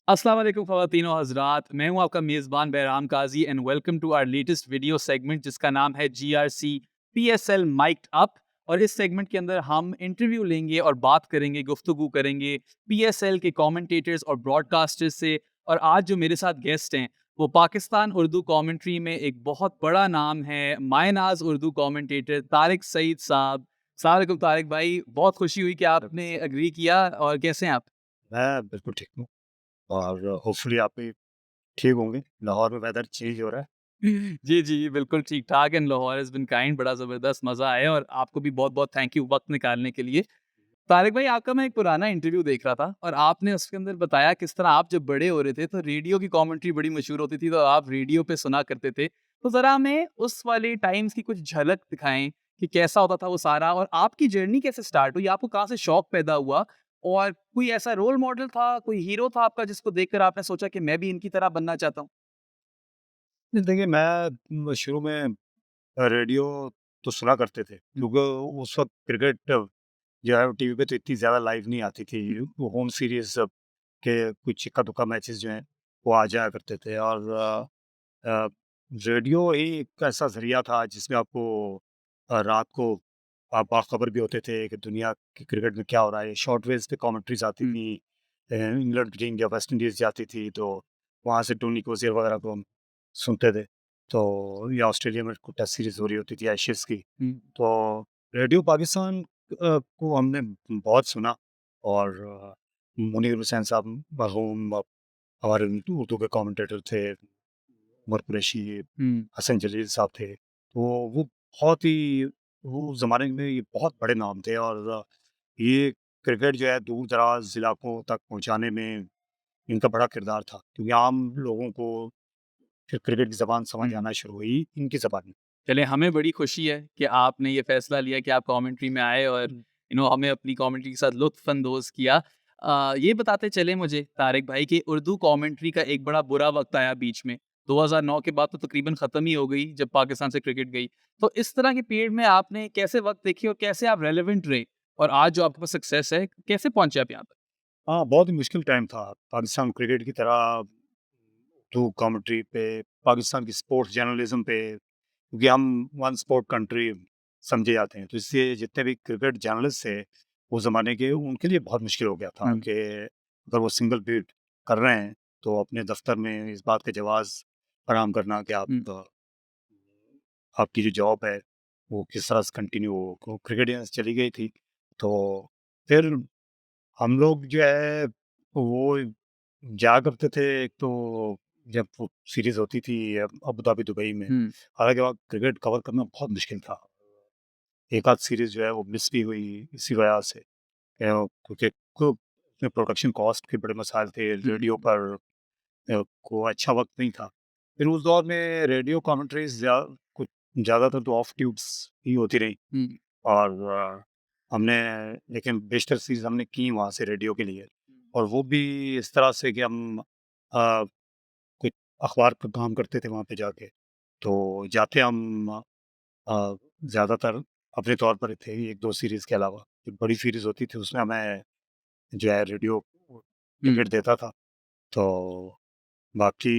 अस्सलाम वालेकुम ख़वातीनो हज़रात, मैं हूँ आपका मेज़बान Bahram Kazi and welcome to our latest video segment जिसका नाम है जीआरसी पीएसएल माइक्ड अप। और इस सेगमेंट के अंदर हम इंटरव्यू लेंगे और बात करेंगे, गुफ्तगू करेंगे पीएसएल के कमेंटेटर्स और ब्रॉडकास्टर्स से। और आज जो मेरे साथ गेस्ट हैं, वो पाकिस्तान उर्दू कमेंट्री में एक बहुत बड़ा नाम है, मायनाज़ उर्दू कमेंटेटर तारिक सईद साहब। अस्सलाम वालेकुम तारिक भाई, बहुत खुशी हुई कि आपने एग्री किया। और कैसे हैं आप? मैं बिल्कुल ठीक हूँ और होपफुली आप भी ठीक होंगे। लाहौर में वेदर चेंज हो रहा है। जी, जी, बिल्कुल ठीक-ठाक and Lahore has been kind, बड़ा ज़बरदस्त मज़ा आया और आपको भी बहुत-बहुत थैंक यू वक़्त निकालने के लिए। तारिक भाई, आपका मैं एक पुराना इंटरव्यू देख रहा था और आपने उसके अंदर बताया किस तरह आप जब बड़े हो रहे थे तो रेडियो की कमेंट्री बड़ी मशहूर होती थी, तो आप रेडियो पे सुना करते थे। तो ज़रा हमें उस वाले टाइम्स की कुछ झलक दिखाएँ कि कैसा होता था वो सारा, और आपकी जर्नी कैसे स्टार्ट हुई? आपको कहाँ से शौक पैदा हुआ? और कोई ऐसा रोल मॉडल था, कोई हीरो था आपका जिसको देखकर आपने सोचा कि मैं भी इनकी तरह बनना चाहता हूँ? नहीं देखिए, मैं शुरू में रेडियो तो सुना करते थे क्योंकि उस वक़्त क्रिकेट जो है वो टीवी पे तो इतनी ज़्यादा लाइव नहीं आती थी। वो होम सीरीज़ के कुछ इक्का-दुक्का मैचेज़ जो हैं वो आ जाया करते थे और अ, रेडियो ही एक ऐसा ज़रिया था जिसमें आपको रात को आप बाखबर भी होते थे कि दुनिया के क्रिकेट में क्या हो रहा है। शॉर्ट वेव्स पे कमेंट्रीज़ आती हुँ, थी। इंग्लैंड की टीम या वेस्ट इंडीज़ जाती थी तो वहाँ से टोनी क्रोज़ियर वगैरह को हम सुनते थे। तो या ऑस्ट्रेलिया में कोई टेस्ट सीरीज़ हो रही होती थी एशेज़ की। हुँ। तो रेडियो पाकिस्तान को हमने बहुत सुना और मुनीर हुसैन साहब मरहूम हमारे उर्दू के कमेंटेटर थे। उमर कुरैशी, हुँ, हसन जलील साहब थे। तो वो बहुत ही वो उस ज़माने में ये बहुत बड़े नाम थे और ये क्रिकेट जो है दूर-दराज़ इलाकों तक पहुँचाने में इनका बड़ा किरदार था क्योंकि आम लोगों को फिर क्रिकेट की ज़बान समझ हुँ। आना शुरू हुई इनकी ज़बान में। चलिए, हमें बड़ी खुशी है कि आपने ये फ़ैसला लिया कि आप कमेंट्री में आए और हमें अपनी कमेंट्री के साथ लुत्फ़-अंदोज़ किया। ये बताते चलें मुझे तारिक भाई कि उर्दू कमेंट्री का एक बड़ा बुरा वक़्त आया बीच में। 2009 के बाद तो तकरीबन ख़त्म ही हो गई जब पाकिस्तान से क्रिकेट गई। तो इस तरह के पीरियड में आपने कैसे वक़्त देखे और कैसे आप रेलेवेंट रहे? और आज जो आपके पास सक्सेस है, कैसे पहुँचे आप यहाँ तक? हाँ, बहुत ही मुश्किल टाइम था। पाकिस्तान क्रिकेट की तरह उर्दू कमेंट्री पे, पाकिस्तान की स्पोर्ट्स जर्नलिज़्म पे क्योंकि हम वन स्पोर्ट कंट्री समझे जाते हैं, तो इसलिए जितने भी क्रिकेट जर्नलिस्ट थे, उस ज़माने के, उनके लिए बहुत मुश्किल हो गया था हुँ, कि अगर वो सिंगल बीट कर रहे हैं, तो अपने दफ़्तर में इस बात का जवाज़ फराहम करना कि हुँ, आपकी जो जॉब है, वो किस तरह से कंटिन्यू हो। तो क्रिकेट यहाँ से चली गई थी, तो फिर हम लोग जो है, वो जाया करते थे। एक तो जब वो सीरीज़ होती थी अबू धाबी, दुबई में, हुँ, हालाँकि वहाँ क्रिकेट कवर करना बहुत मुश्किल था। एक आध सीरीज़ जो है वो मिस भी हुई इसी वजह से क्योंकि को उसमें प्रोडक्शन कॉस्ट के बड़े मसाइल थे, हुँ, रेडियो पर को अच्छा वक़्त नहीं था। फिर उस दौर में रेडियो कमेंट्रीज़ कुछ ज़्यादातर तो ऑफ ट्यूब्स ही होती रहीं हुँ, और हमने लेकिन बेशतर चीज़ हमने की वहाँ से रेडियो के लिए और वो भी इस तरह से कि हम कुछ अखबार का काम करते थे वहाँ पे जाके। तो जाते हम ज़्यादातर अपने तौर पर थे 1-2 सीरीज़ के अलावा। जो बड़ी सीरीज़ होती थी उसमें हमें जो है रेडियो हुँ, टिकट देता था। तो बाकी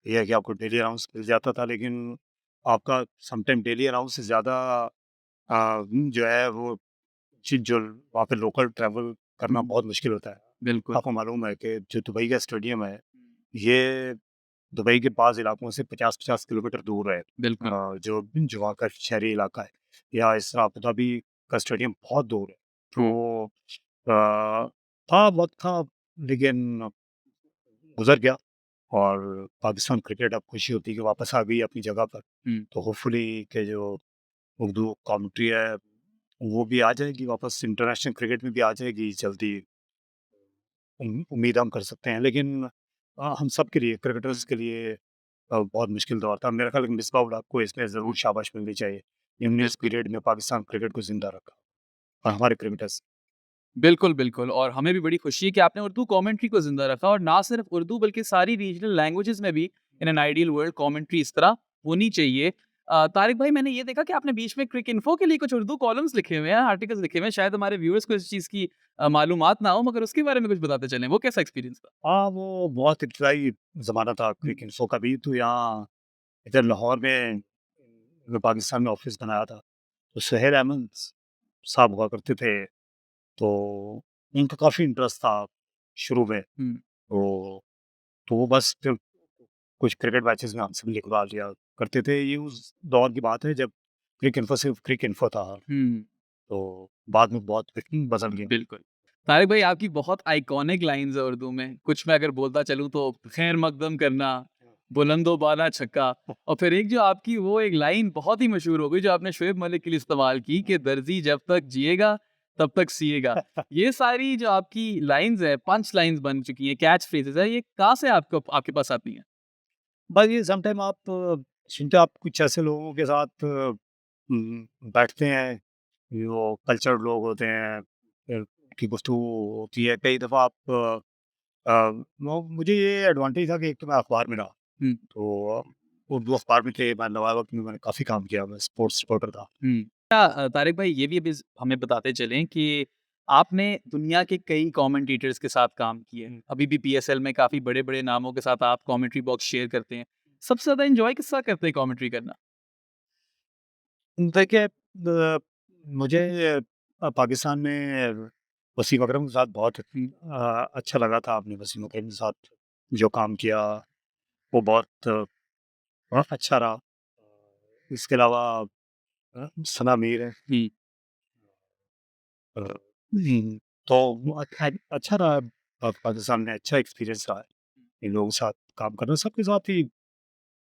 ये है कि आपको डेली अलाउंस मिल जाता था लेकिन आपका समटाइम डेली अलाउंस से ज़्यादा जो है वो चीज़ जो वहाँ पे लोकल ट्रैवल करना हुँ, बहुत मुश्किल होता है। बिल्कुल। आपको मालूम है कि जो दुबई का स्टेडियम है, ये दुबई के पास इलाकों से 50-50 किलोमीटर दूर है। बिल्कुल। जो जो वहाँ का शहरी इलाका है या इस तरह अबू धाबी का स्टेडियम बहुत दूर है। हुँ, तो था वक़्त था लेकिन गुज़र गया और पाकिस्तान क्रिकेट अब खुशी होती है कि वापस आ गई अपनी जगह पर। हुँ। तो होपफुली कि जो उर्दू कमेंट्री है, वो भी आ जाएगी वापस इंटरनेशनल क्रिकेट में भी आ जाएगी जल्दी। उम्मीद हम कर सकते हैं लेकिन हम सब के लिए क्रिकेटर्स के लिए बहुत मुश्किल दौर था। मेरा ख़्याल है कि मिसबाह उल हक को इसमें ज़रूर शाबाश मिलनी चाहिए। इन्होंने इस बिल्कुल। पीरियड में पाकिस्तान क्रिकेट को ज़िंदा रखा और हमारे क्रिकेटर्स। बिल्कुल, बिल्कुल, और हमें भी बड़ी खुशी है कि आपने उर्दू कमेंट्री को ज़िंदा रखा, और ना सिर्फ़ उर्दू बल्कि सारी रीजनल लैंग्वेजेज़ में भी in an ideal world commentary इस तरह होनी चाहिए। तारिक भाई, मैंने ये देखा कि आपने बीच में क्रिक इन्फो के लिए कुछ उर्दू कॉलम्स लिखे हुए हैं, आर्टिकल्स लिखे हुए हैं। शायद हमारे व्यूअर्स को इस चीज़ की मालूमात ना हो, मगर उसके बारे में कुछ बताते चलें। वो कैसा एक्सपीरियंस था? हाँ, वो बहुत इब्तदाई ज़माना था क्रिक इन्फो का भी। तो यहाँ इधर लाहौर में मैं पाकिस्तान में ऑफ़िस बनाया था, तो सुहेल अहमद साहब हुआ करते थे। तो उनका काफ़ी इंटरेस्ट था शुरू में। हुँ, तो वो बस फिर कुछ क्रिकेट मैचेस में हमसे भी लिखवा लिया करते थे। ये उस दौर की बात है जब क्रिक इन्फो सिर्फ़ क्रिक इन्फो था। हुँ। तो बाद में बहुत बदल गया। बिल्कुल। तारिक भाई, आपकी बहुत आइकॉनिक लाइन्स है उर्दू में। कुछ मैं अगर बोलता चलूँ तो खैर मकदम करना, बुलंदो बाला छक्का, और फिर एक जो आपकी वो एक लाइन बहुत ही मशहूर हो गई जो आपने शोएब मलिक के लिए इस्तेमाल की कि दर्जी जब तक जिएगा तब तक सिएगा। ये सारी जो आपकी लाइन्स है, पंच लाइन्स बन चुकी हैं, कैच फ्रेजेज़ है, ये कहाँ से आपको आपके पास आती हैं? बस ये समटाइम आप सुनते हो, आप कुछ ऐसे लोगों के साथ बैठते हैं, वो कल्चर्ड लोग होते हैं, फिर की गुफ्तगू होती है। कई दफ़ा आप वो मुझे ये एडवांटेज था कि एक तो मैं अखबार में रहा, हुँ, तो उर्दू अखबार में थे, मैं नवाब वक्त में मैंने काफ़ी काम किया, मैं स्पोर्ट्स रिपोर्टर था। हुँ। तारिक भाई, ये भी अभी हमें बताते चलें कि आपने दुनिया के कई कमेंटेटर्स के साथ काम किए हैं। अभी भी पीएसएल में काफ़ी बड़े-बड़े नामों के साथ आप कमेंट्री बॉक्स शेयर करते हैं। सबसे ज़्यादा एन्जॉय किसका करते हैं कमेंट्री करना? देखिए, मुझे पाकिस्तान में वसीम अकरम के साथ बहुत हुँ, अच्छा लगा था। आपने वसीम अकरम के साथ जो काम किया, वो बहुत अच्छा रहा। इसके अलावा सना मीर है। हुँ, अ, तो वो अच्छा रहा। पाकिस्तान में अच्छा एक्सपीरियंस रहा है इन लोगों के साथ काम करना। सबके साथ ही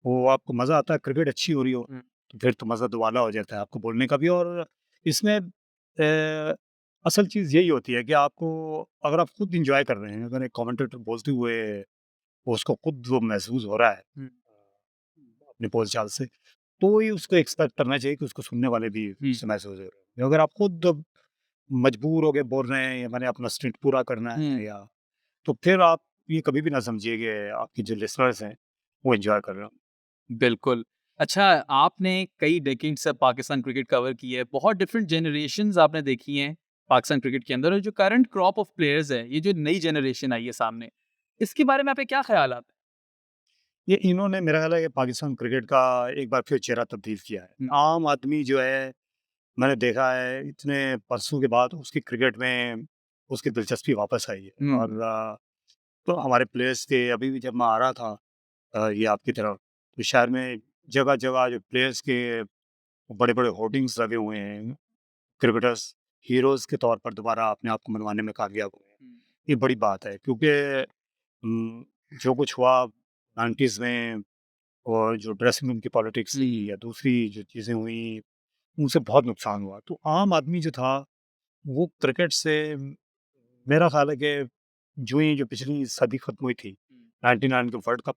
वो आपको मज़ा आता है। क्रिकेट अच्छी हो रही हो, हुँ, तो फिर तो मज़ा दुबाला हो जाता है आपको बोलने का भी। और इसमें असल चीज़ यही होती है कि आपको, अगर आप खुद एंजॉय कर रहे हैं, अगर एक कमेंटेटर बोलते हुए वो उसको खुद वो महसूस हो रहा है हुँ, अपनी बोलचाल से, तो ही उसको एक्सपेक्ट करना चाहिए कि उसको सुनने वाले भी हुँ, उससे महसूस हो रहे हैं। अगर आप खुद मजबूर हो के बोल रहे हैं या मैंने अपना स्टिंट पूरा करना हुँ, है, या तो फिर आप ये कभी भी ना समझिए कि आपके जो लिसनर्स हैं वो एंजॉय कर रहे हो। बिल्कुल। अच्छा, आपने कई डेकेड्स से पाकिस्तान क्रिकेट कवर की है। बहुत डिफरेंट जनरेशंस आपने देखी हैं पाकिस्तान क्रिकेट के अंदर, और जो करंट क्रॉप ऑफ प्लेयर्स है, ये जो नई जनरेशन आई है सामने, इसके बारे में आपके क्या ख़्यालात हैं? ये इन्होंने, मेरा ख्याल है कि पाकिस्तान क्रिकेट का एक बार फिर चेहरा तब्दील किया है। हुँ, आम आदमी जो है, मैंने देखा है इतने बरसों के बाद उसकी क्रिकेट में उसकी दिलचस्पी वापस आई है। हुँ, और तो हमारे प्लेयर्स के, अभी भी जब मैं आ रहा था ये आपकी तरफ, तो शहर में जगह-जगह जो प्लेयर्स के बड़े-बड़े होर्डिंग्स लगे हुए हैं। क्रिकेटर्स हीरोज़ के तौर पर दोबारा अपने आप को मनवाने में कामयाब हुए हैं। हुँ, ये बड़ी बात है, क्योंकि जो कुछ हुआ 90s में, और जो ड्रेसिंग रूम की पॉलिटिक्स थी हुँ, या दूसरी जो चीज़ें हुई, उनसे बहुत नुकसान हुआ। तो आम आदमी जो था, वो क्रिकेट से, मेरा ख़्याल है कि जो पिछली सदी ख़त्म हुई थी, 99 के वर्ल्ड कप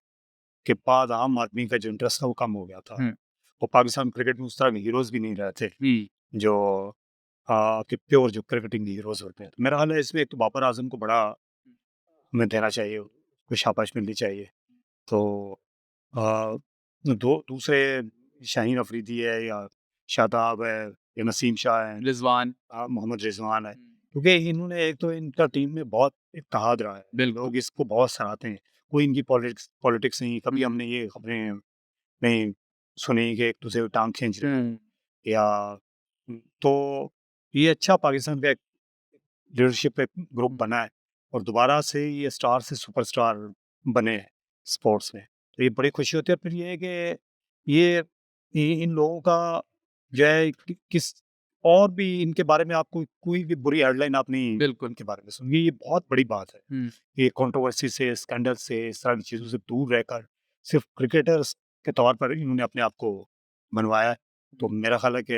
के बाद आम आदमी का जो इंटरेस्ट था वो कम हो गया था। हुँ, और पाकिस्तान क्रिकेट में उस तरह के हीरोज़ भी नहीं रहे थे, हुँ, जो कि प्योर जो क्रिकेटिंग हीरोज़ होते हैं। तो मेरा ख़्याल है इसमें एक तो बाबर आज़म को बड़ा हमें देना चाहिए, उसको शाबाश मिलनी चाहिए। तो अ, दूसरे शाहीन अफरीदी है, या शादाब है, या नसीम शाह हैं, रिज़वान। मोहम्मद रिज़वान है। हुँ, क्योंकि इन्होंने, एक तो इनका टीम में बहुत इत्तेहाद रहा है, बिल्कुल। लोग इसको बहुत सराहते हैं। कोई इनकी पॉलिटिक्स पॉलिटिक्स नहीं, कभी हुँ, हमने ये खबरें नहीं सुनी कि एक-दूसरे को टाँग खींच रहे हैं, हुँ, या तो ये अच्छा पाकिस्तान का एक लीडरशिप एक ग्रुप हुँ, बना है, और दोबारा से ये स्टार से सुपरस्टार बने हैं स्पोर्ट्स में। तो ये बड़ी खुशी होती है। फिर ये है कि ये इन लोगों का जो है किस, और भी इनके बारे में आपको कोई भी बुरी हेडलाइन आप नहीं बिल्कुल। इनके बारे में सुनिए, ये बहुत बड़ी बात है। हुँ, ये कंट्रोवर्सी से, स्कैंडल से, इस तरह की चीज़ों से दूर रहकर सिर्फ क्रिकेटर्स के तौर पर इन्होंने अपने आप को मनवाया है। तो हुँ। मेरा ख्याल है कि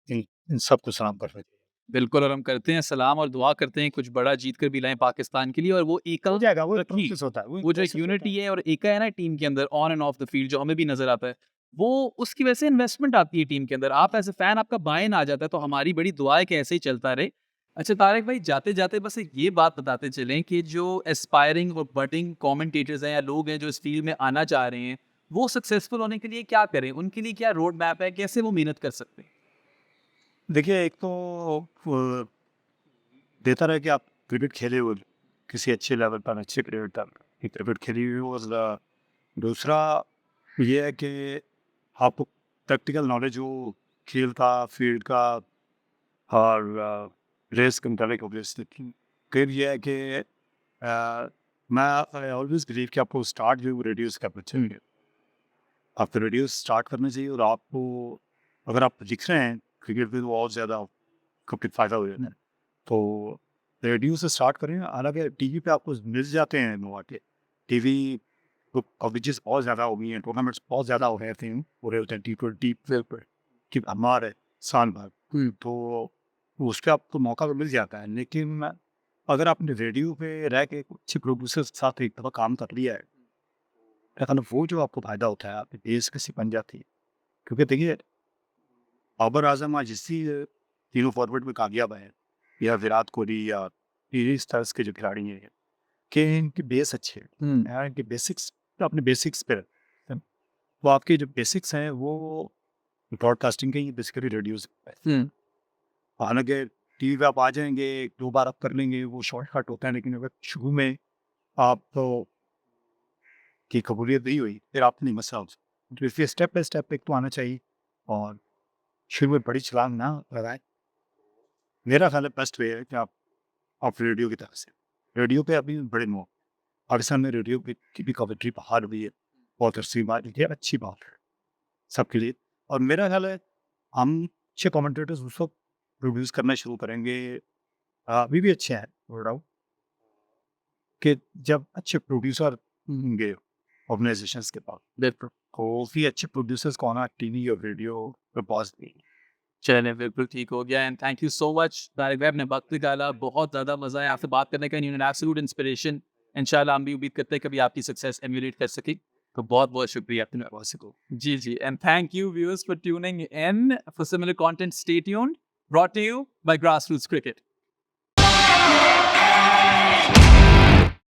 इन सबको सलाम करना चाहिए। बिल्कुल, और हम करते हैं सलाम और दुआ करते हैं कुछ बड़ा जीत कर भी लाएँ पाकिस्तान के लिए, और वो हो एकता जाएगा, वो एक रखी, प्रोसेस होता है, वो एक वो जो एक प्रोसेस होता है। यूनिटी है और एका है ना टीम के अंदर on end of the field, जो हमें भी नज़र आता है, वो उसकी वजह से इन्वेस्टमेंट आती है टीम के अंदर। आप एज़ अ फैन, आपका बाय-इन आ जाता है, तो हमारी बड़ी दुआ है कि ऐसे ही चलता रहे। अच्छा तारिक भाई, जाते-जाते बस एक ये बात बताते चलें कि जो एस्पायरिंग और बडिंग कमेंटेटर्स हैं या लोग हैं जो इस फील्ड में आना चाह रहे हैं, वो सक्सेसफुल होने के लिए क्या करें, उनके लिए क्या रोड मैप है, कैसे वो मेहनत कर सकते हैं? देखिए, एक तो बेहतर है कि आप क्रिकेट खेले हुए किसी अच्छे लेवल पर, अच्छे क्रिकेट तक क्रिकेट खेली हुई हो। और दूसरा ये है कि आपको प्रैक्टिकल नॉलेज हो खेल का, फील्ड का, और रेस के मुताबिक ऑब्वियसली। फिर ये है कि मैं आई ऑलवेज बिलीव कि आपको स्टार्ट जो है वो रेडियोस करना चाहिए। आपको रेडियोस स्टार्ट करना चाहिए, और आपको अगर आप लिख रहे हैं क्रिकेट में तो और ज़्यादा काफ़ी फ़ायदा हो जाता है। तो रेडियो से स्टार्ट करें। हालांकि टीवी पे आपको मिल जाते हैं मौके। टीवी तो कवरेजेस बहुत ज़्यादा हो गई हैं, टूर्नामेंट्स बहुत ज़्यादा हो रहे थे, हो रहे होते हैं T20 पर कि हमारे साल भर। तो उस पर आपको मौका तो मिल जाता है, लेकिन अगर आपने रेडियो पे रह के अच्छे प्रोड्यूसर के साथ एक दफ़ा काम कर लिया है, तो वो जो आपको फ़ायदा होता है, आपकी बेस कैसी बन जाती है। क्योंकि देखिए, बाबर आजम आज इसी तीनों फॉर्मेट में कामयाब है, या विराट कोहली, या इस तरह के जो खिलाड़ी हैं, कि इनकी बेस अच्छे हैं। यार इनके बेसिक्स, तो अपने बेसिक्स पे हैं। वो आपके जो बेसिक्स हैं वो ब्रॉडकास्टिंग के ही बेसिकली रेडियो से। हालांकि टीवी पे आप आ जाएंगे, एक दो बार आप कर लेंगे, वो शॉर्टकट होता है। लेकिन अगर शुरू में आप तो की कबूलियत नहीं हुई, फिर आप नहीं मसा। तो इसलिए स्टेप बाय स्टेप एक तो आना चाहिए, और शुरू में बड़ी छलांग ना लगाएं। मेरा ख्याल है बेस्ट वे है कि आप रेडियो की तरफ से, रेडियो पे अभी बड़े नो पाकिस्तान में रेडियो की भी कवरेज बाहर हुई है, बहुत अरसे बाद, ये अच्छी बात है सबके लिए। और मेरा ख्याल है हम अच्छे कमेंटेटर्स उस वक्त प्रोड्यूस करना शुरू करेंगे, अभी भी अच्छे हैं नो डाउट, कि जब अच्छे प्रोड्यूसर होंगे ऑर्गेनाइजेशंस के पास। बिल्कुल। काफ़ी अच्छे प्रोड्यूसर्स को आना टीवी और रेडियो पे पॉज नहीं। चलें, बिल्कुल ठीक हो गया and thank you so much Tariq भाई, आपने वक्त निकाला, बहुत ज़्यादा मज़ा आया आपसे बात करने का, एन एब्सोल्यूट इंस्पिरेशन। इंशाल्लाह हम भी उम्मीद करते हैं कभी आपकी सक्सेस एम्यूलेट कर सकें। तो बहुत-बहुत शुक्रिया आपने बहुत को जी, जी and thank you viewers for tuning in. For similar content, stay tuned. Brought to you by Grassroots Cricket.